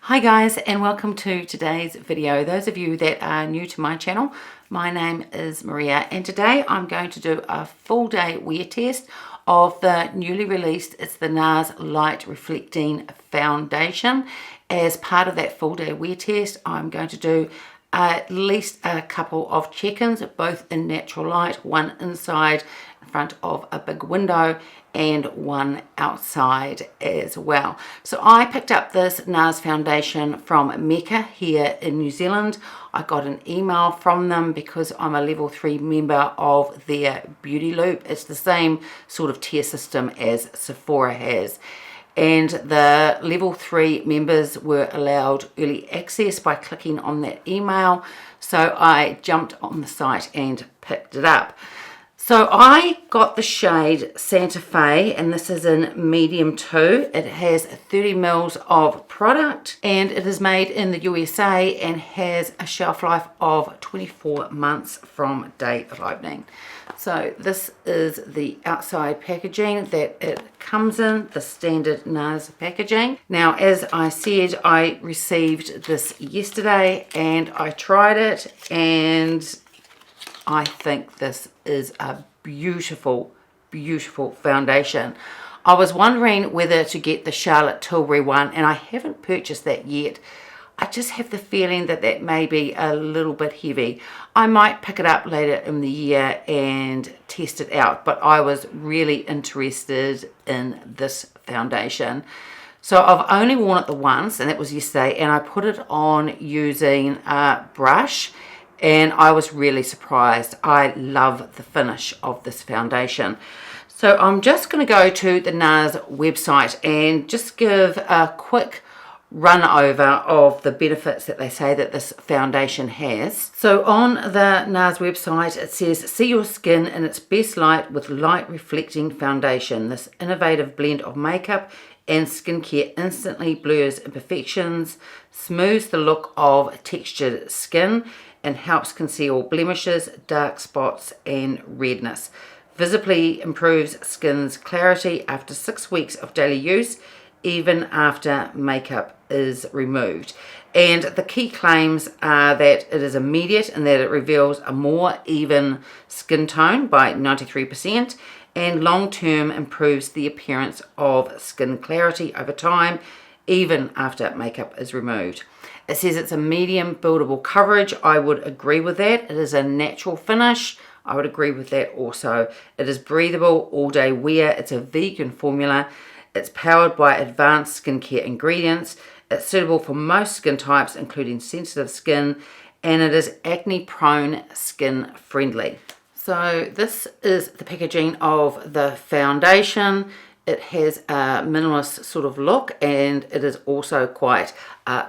Hi guys, and welcome to today's video. Those of you that are new to my channel, my name is Maria, and today I'm going to do a full day wear test of the newly released, it's the NARS Light Reflecting Foundation. As part of that full day wear test, I'm going to do at least a couple of check-ins, both in natural light, one inside in front of a big window and one outside as well. So I picked up this NARS foundation from Mecca here in New Zealand. I got an email from them because I'm a level 3 member of their beauty loop. It's the same sort of tier system as Sephora has. And the level 3 members were allowed early access by clicking on that email. So I jumped on the site and picked it up. So I got the shade Santa Fe, and this is in medium 2. It has 30 mils of product, and it is made in the USA and has a shelf life of 24 months from date of opening. So this is the outside packaging that it comes in, the standard NARS packaging. Now, as I said, I received this yesterday and I tried it, and I think this is a beautiful, beautiful foundation. I was wondering whether to get the Charlotte Tilbury one, and I haven't purchased that yet. I just have the feeling that that may be a little bit heavy. I might pick it up later in the year and test it out, but I was really interested in this foundation. So I've only worn it the once, and that was yesterday, and I put it on using a brush, and I was really surprised. I love the finish of this foundation. So I'm just going to go to the NARS website and just give a quick run over of the benefits that they say that this foundation has. So on the NARS website, it says, see your skin in its best light with light reflecting foundation. This innovative blend of makeup and skincare instantly blurs imperfections, smooths the look of textured skin, and helps conceal blemishes, dark spots, and redness. Visibly improves skin's clarity after 6 weeks of daily use, even after makeup is removed. And the key claims are that it is immediate and that it reveals a more even skin tone by 93%, and long-term improves the appearance of skin clarity over time, even after makeup is removed. It says it's a medium buildable coverage. I would agree with that. It is a natural finish. I would agree with that also. It is breathable, all day wear. It's a vegan formula. It's powered by advanced skincare ingredients. It's suitable for most skin types, including sensitive skin, and it is acne prone, skin friendly. So this is the packaging of the foundation. It has a minimalist sort of look, and it is also quite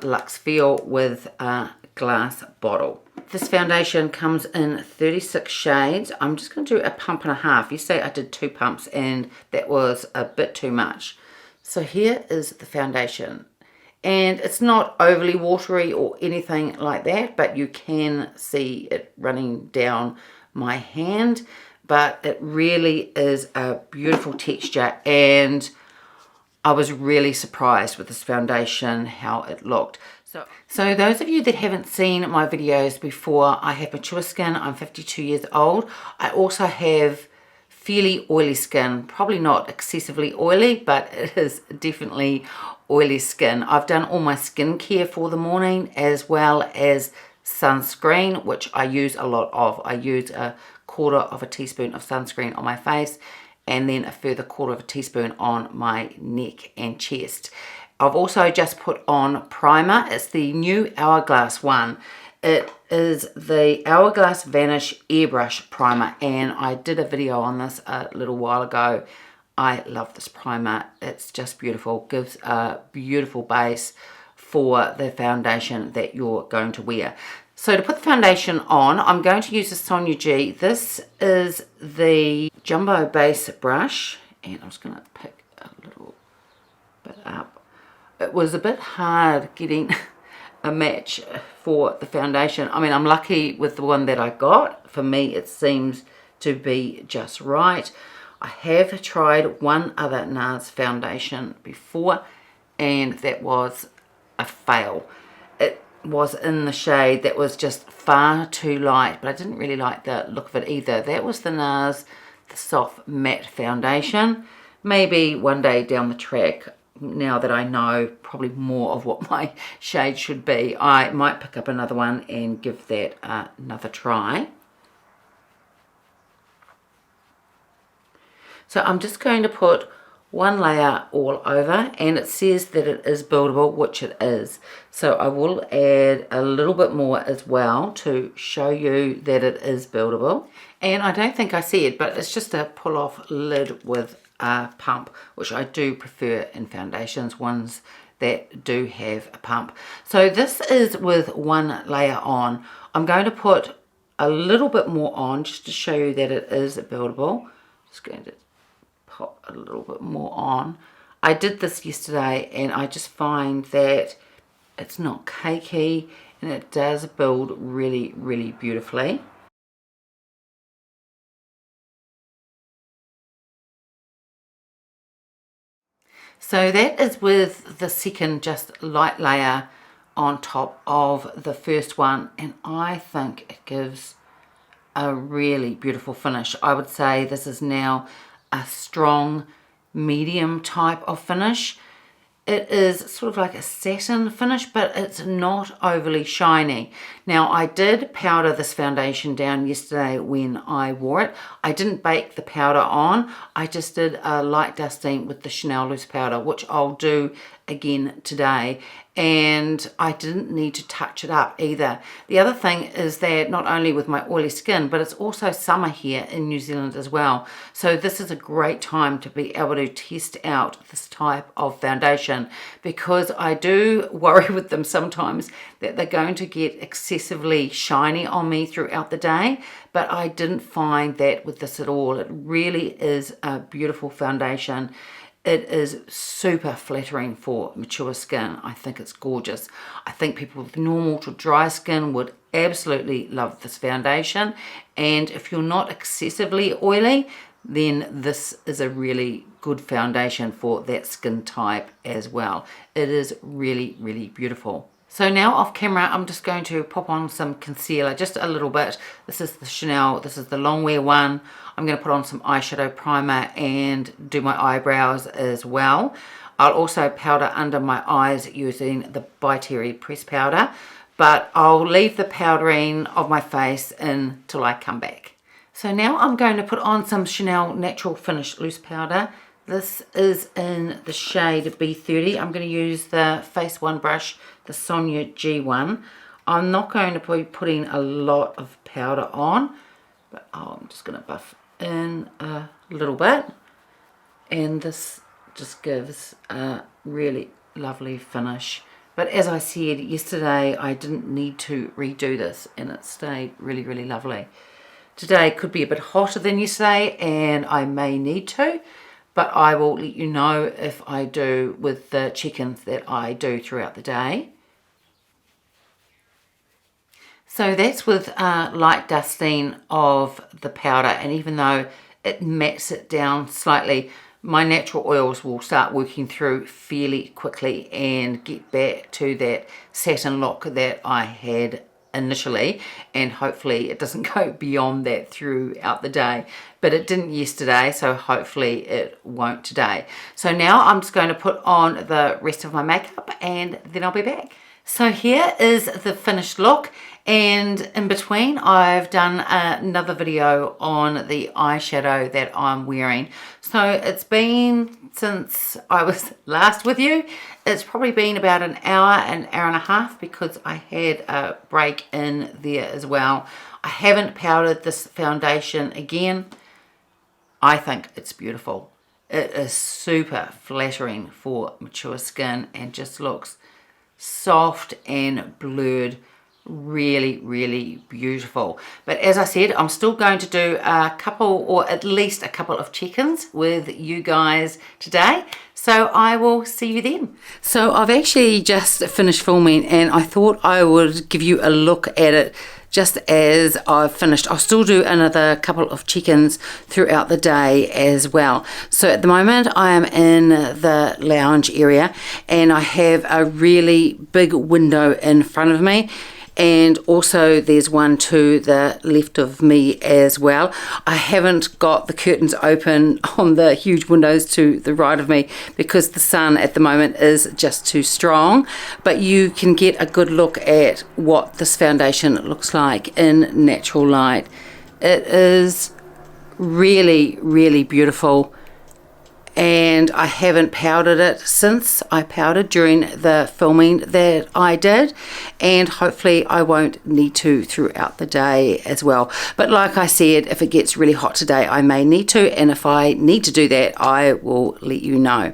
luxe feel with a glass bottle. This foundation comes in 36 shades. I'm just going to do a pump and a half. You say I did 2 pumps and that was a bit too much. So here is the foundation, and it's not overly watery or anything like that, but you can see it running down my hand. But it really is a beautiful texture, and I was really surprised with this foundation, how it looked. So those of you that haven't seen my videos before, I have mature skin. I'm 52 years old. I also have fairly oily skin, probably not excessively oily, but it is definitely oily skin. I've done all my skincare for the morning, as well as sunscreen, which I use a lot of. I use a 1/4 teaspoon of sunscreen on my face, and then a further 1/4 teaspoon on my neck and chest. I've also just put on primer. It's the new Hourglass one. It is the Hourglass Vanish Airbrush Primer, and I did a video on this a little while ago. I love this primer. It's just beautiful. Gives a beautiful base for the foundation that you're going to wear. So to put the foundation on, I'm going to use the Sonia G. This is the Jumbo Base brush, and I'm just going to pick a little bit up. It was a bit hard getting a match for the foundation. I mean, I'm lucky with the one that I got. For me, it seems to be just right. I have tried one other NARS foundation before, and that was a fail. It was in the shade that was just far too light, but I didn't really like the look of it either. That was the NARS, the Soft Matte Foundation. Maybe one day down the track, now that I know probably more of what my shade should be, I might pick up another one and give that another try. So I'm just going to put one layer all over, and it says that it is buildable, which it is. So I will add a little bit more as well to show you that it is buildable. And I don't think I said, but it's just a pull off lid with a pump, which I do prefer in foundations, ones that do have a pump. So this is with one layer on. I'm going to put a little bit more on just to show you that it is buildable. Just going to pop a little bit more on. I did this yesterday and I just find that it's not cakey and it does build really, really beautifully. So that is with the second just light layer on top of the first one, and I think it gives a really beautiful finish. I would say this is now a strong medium type of finish. It is sort of like a satin finish, but it's not overly shiny. Now, I did powder this foundation down yesterday when I wore it. I didn't bake the powder on. I just did a light dusting with the Chanel loose powder, which I'll do again today. And I didn't need to touch it up either. The other thing is that not only with my oily skin, but it's also summer here in New Zealand as well. So this is a great time to be able to test out this type of foundation, because I do worry with them sometimes that they're going to get excessively shiny on me throughout the day, but I didn't find that with this at all. It really is a beautiful foundation. It is super flattering for mature skin. I think it's gorgeous. I think people with normal to dry skin would absolutely love this foundation. And if you're not excessively oily, then this is a really good foundation for that skin type as well. It is really, really beautiful. So now off camera, I'm just going to pop on some concealer, just a little bit. This is the Chanel, this is the long wear one. I'm going to put on some eyeshadow primer and do my eyebrows as well. I'll also powder under my eyes using the By Terry press powder, but I'll leave the powdering of my face until I come back. So now I'm going to put on some Chanel Natural Finish Loose Powder. This is in the shade B30. I'm going to use the Face One brush, the Sonia G1. I'm not going to be putting a lot of powder on, but I'm just going to buff in a little bit. And this just gives a really lovely finish. But as I said yesterday, I didn't need to redo this and it stayed really, really lovely. Today could be a bit hotter than yesterday and I may need to, but I will let you know if I do with the check-ins that I do throughout the day. So that's with light dusting of the powder, and even though it mats it down slightly, my natural oils will start working through fairly quickly and get back to that satin look that I had initially, and hopefully it doesn't go beyond that throughout the day. But it didn't yesterday, so hopefully it won't today. So now I'm just going to put on the rest of my makeup and then I'll be back. So here is the finished look, and in between I've done another video on the eyeshadow that I'm wearing. So it's been since I was last with you. It's probably been about an hour and a half because I had a break in there as well. I haven't powdered this foundation again. I think it's beautiful. It is super flattering for mature skin and just looks soft and blurred really beautiful. But as I said, I'm still going to do a couple, or at least a couple of check-ins with you guys today, so I will see you then. So I've actually just finished filming, and I thought I would give you a look at it just as I've finished. I'll still do another couple of check-ins throughout the day as well. So at the moment I am in the lounge area, and I have a really big window in front of me, and also there's one to the left of me as well. I haven't got the curtains open on the huge windows to the right of me because the sun at the moment is just too strong, but you can get a good look at what this foundation looks like in natural light. It is really beautiful, and I haven't powdered it since I powdered during the filming that I did, and hopefully I won't need to throughout the day as well. But like I said, if it gets really hot today I may need to, and if I need to do that I will let you know.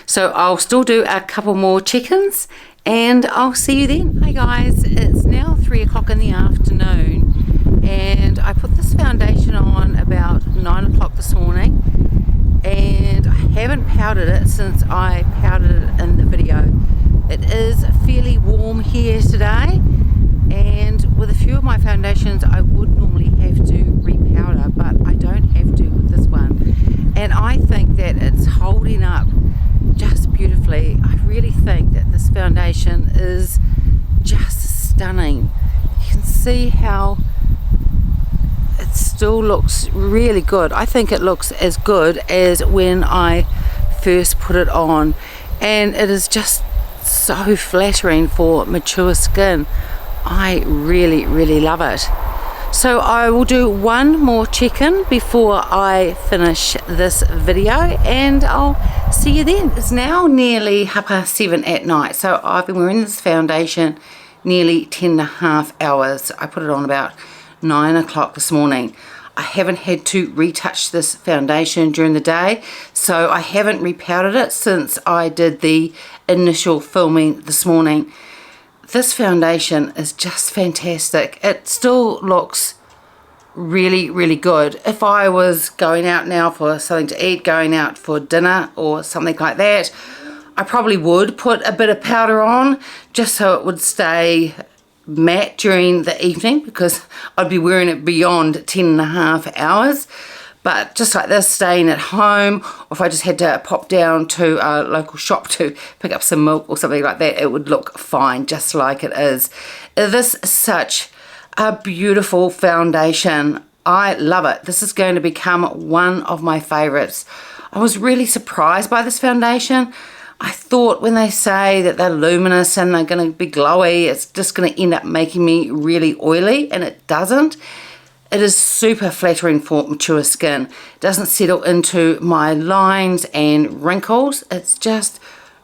So I'll still do a couple more check-ins and I'll see you then. Hey guys, it's now 3 o'clock in the afternoon, and I put this foundation on about 9 o'clock this morning, and I haven't powdered it since I powdered it in the video. It is fairly warm here today, and with a few of my foundations I would normally have to repowder, but I don't have to with this one, and I think that it's holding up just beautifully. I really think that this foundation is just stunning. You can see how it still looks really good. I think it looks as good as when I first put it on, and it is just so flattering for mature skin. I really love it. So I will do one more check-in before I finish this video, and I'll see you then. It's now nearly 7:30 at night, so I've been wearing this foundation nearly 10.5 hours. I put it on about 9 o'clock this morning. I haven't had to retouch this foundation during the day, so I haven't repowdered it since I did the initial filming this morning. This foundation is just fantastic. It still looks really good. If I was going out now for something to eat, going out for dinner or something like that, I probably would put a bit of powder on just so it would stay matte during the evening, because I'd be wearing it beyond 10.5 hours. But just like this, staying at home, or if I just had to pop down to a local shop to pick up some milk or something like that, it would look fine just like it is. This is such a beautiful foundation. I love it. This is going to become one of my favorites. I was really surprised by this foundation. I thought when they say that they're luminous and they're going to be glowy, it's just going to end up making me really oily, and it doesn't. It is super flattering for mature skin. It doesn't settle into my lines and wrinkles. It's just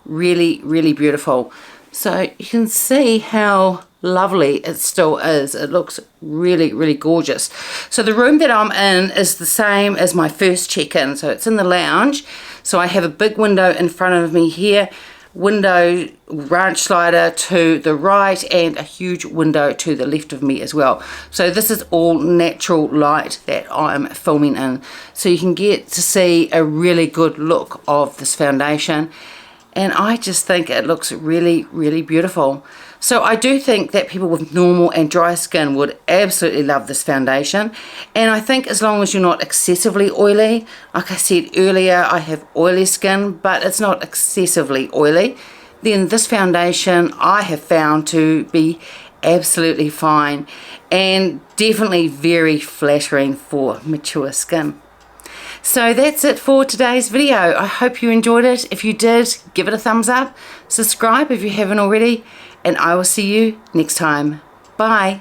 really beautiful. So you can see how lovely it still is. It looks really gorgeous. So the room that I'm in is the same as my first check-in. So it's in the lounge. So I have a big window in front of me here, window branch slider to the right, and a huge window to the left of me as well. So this is all natural light that I'm filming in, so you can get to see a really good look of this foundation, and I just think it looks really beautiful. So I do think that people with normal and dry skin would absolutely love this foundation, and I think as long as you're not excessively oily, like I said earlier, I have oily skin but it's not excessively oily, then this foundation I have found to be absolutely fine, and definitely very flattering for mature skin. So that's it for today's video. I hope you enjoyed it. If you did, give it a thumbs up, subscribe if you haven't already, and I will see you next time. Bye.